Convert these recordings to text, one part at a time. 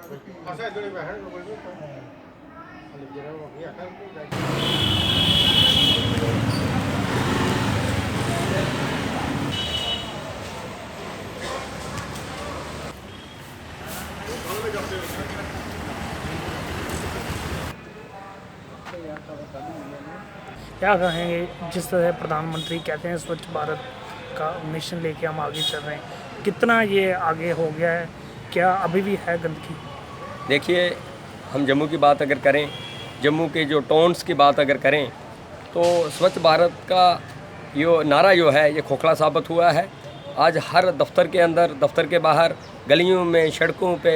क्या कहेंगे जिस तरह प्रधानमंत्री कहते हैं स्वच्छ भारत का मिशन लेके हम आगे चल रहे हैं, कितना ये आगे हो गया है, क्या अभी भी है गंदगी? देखिए, हम जम्मू की बात अगर करें, जम्मू के जो टाउन्स की बात अगर करें, तो स्वच्छ भारत का यो नारा जो है ये खोखला साबित हुआ है। आज हर दफ्तर के अंदर, दफ्तर के बाहर, गलियों में, सड़कों पे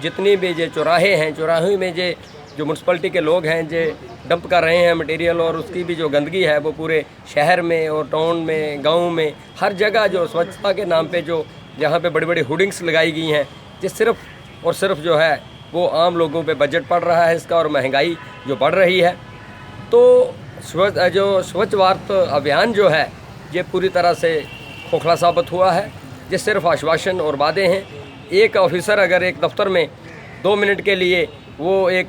जितनी भी जो चौराहे हैं, चौराहे में जो म्यूनसिपलिटी के लोग हैं जो डंप कर रहे हैं मटेरियल, और उसकी भी जो गंदगी है वो पूरे शहर में और टाउन में, गांव में, हर जगह जो स्वच्छता के नाम पे जो जहाँ पे बड़ी बड़ी होर्डिंग्स लगाई गई हैं, जो सिर्फ और सिर्फ जो है वो आम लोगों पे बजट पड़ रहा है इसका, और महंगाई जो बढ़ रही है। तो स्वच्छ भारत अभियान जो है ये पूरी तरह से खोखला साबित हुआ है। ये सिर्फ आश्वासन और वादे हैं। एक ऑफिसर अगर एक दफ्तर में 2 मिनट के लिए वो एक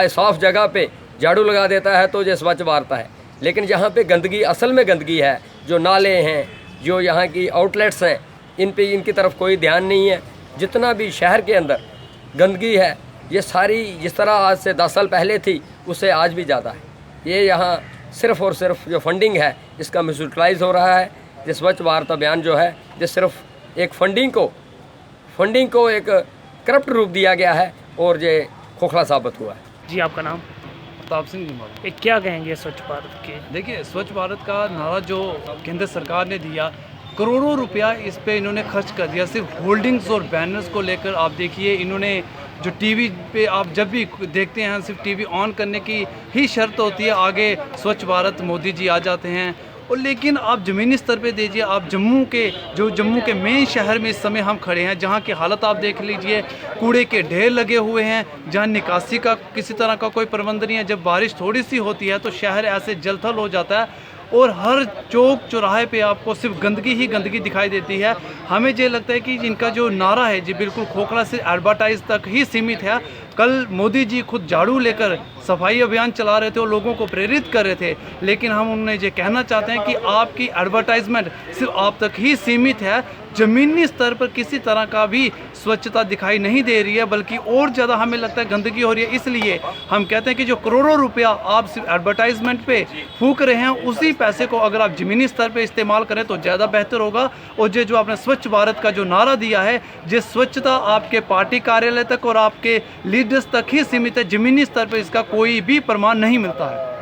साफ जगह पे झाड़ू लगा देता है तो ये स्वच्छ भारत है। लेकिन जहाँ पे गंदगी, असल में गंदगी है, जो नाले हैं, जो यहाँ की आउटलेट्स हैं, इनकी तरफ कोई ध्यान नहीं है। जितना भी शहर के अंदर गंदगी है ये सारी जिस तरह आज से 10 साल पहले थी उससे आज भी ज़्यादा है। ये यहाँ सिर्फ और सिर्फ जो फंडिंग है इसका मिसयूटिलाइज हो रहा है। ये स्वच्छ भारत अभियान जो है ये सिर्फ एक फंडिंग को एक करप्ट रूप दिया गया है और ये खोखला साबित हुआ है। जी, आपका नाम? प्रताप सिंह जी। क्या कहेंगे स्वच्छ भारत के? देखिए, स्वच्छ भारत का नारा जो केंद्र सरकार ने दिया, करोड़ों रुपया इस पे इन्होंने खर्च कर दिया सिर्फ होल्डिंग्स और बैनर्स को लेकर। आप देखिए, इन्होंने जो टीवी पे आप जब भी देखते हैं सिर्फ टीवी ऑन करने की ही शर्त होती है, आगे स्वच्छ भारत मोदी जी आ जाते हैं। और लेकिन आप ज़मीनी स्तर पे दीजिए, आप जम्मू के मेन शहर में इस समय हम खड़े हैं, जहाँ की हालत आप देख लीजिए। कूड़े के ढेर लगे हुए हैं, जहाँ निकासी का किसी तरह का कोई प्रबंध नहीं है। जब बारिश थोड़ी सी होती है तो शहर ऐसे जलथल हो जाता है और हर चौक चौराहे पे आपको सिर्फ गंदगी ही गंदगी दिखाई देती है। हमें ये लगता है कि इनका जो नारा है जी बिल्कुल खोखला से एडवर्टाइज तक ही सीमित है। कल मोदी जी खुद झाड़ू लेकर सफाई अभियान चला रहे थे और लोगों को प्रेरित कर रहे थे, लेकिन हम उन्हें ये कहना चाहते हैं कि आपकी एडवर्टाइजमेंट सिर्फ आप तक ही सीमित है। ज़मीनी स्तर पर किसी तरह का भी स्वच्छता दिखाई नहीं दे रही है, बल्कि और ज़्यादा हमें लगता है गंदगी हो रही है। इसलिए हम कहते हैं कि जो करोड़ों रुपया आप सिर्फ एडवर्टाइजमेंट पे फूंक रहे हैं, उसी पैसे को अगर आप ज़मीनी स्तर पे इस्तेमाल करें तो ज़्यादा बेहतर होगा। और जो आपने स्वच्छ भारत का जो नारा दिया है, ये स्वच्छता आपके पार्टी कार्यालय तक और आपके लीडर्स तक ही सीमित है। ज़मीनी स्तर पर इसका कोई भी प्रमाण नहीं मिलता है।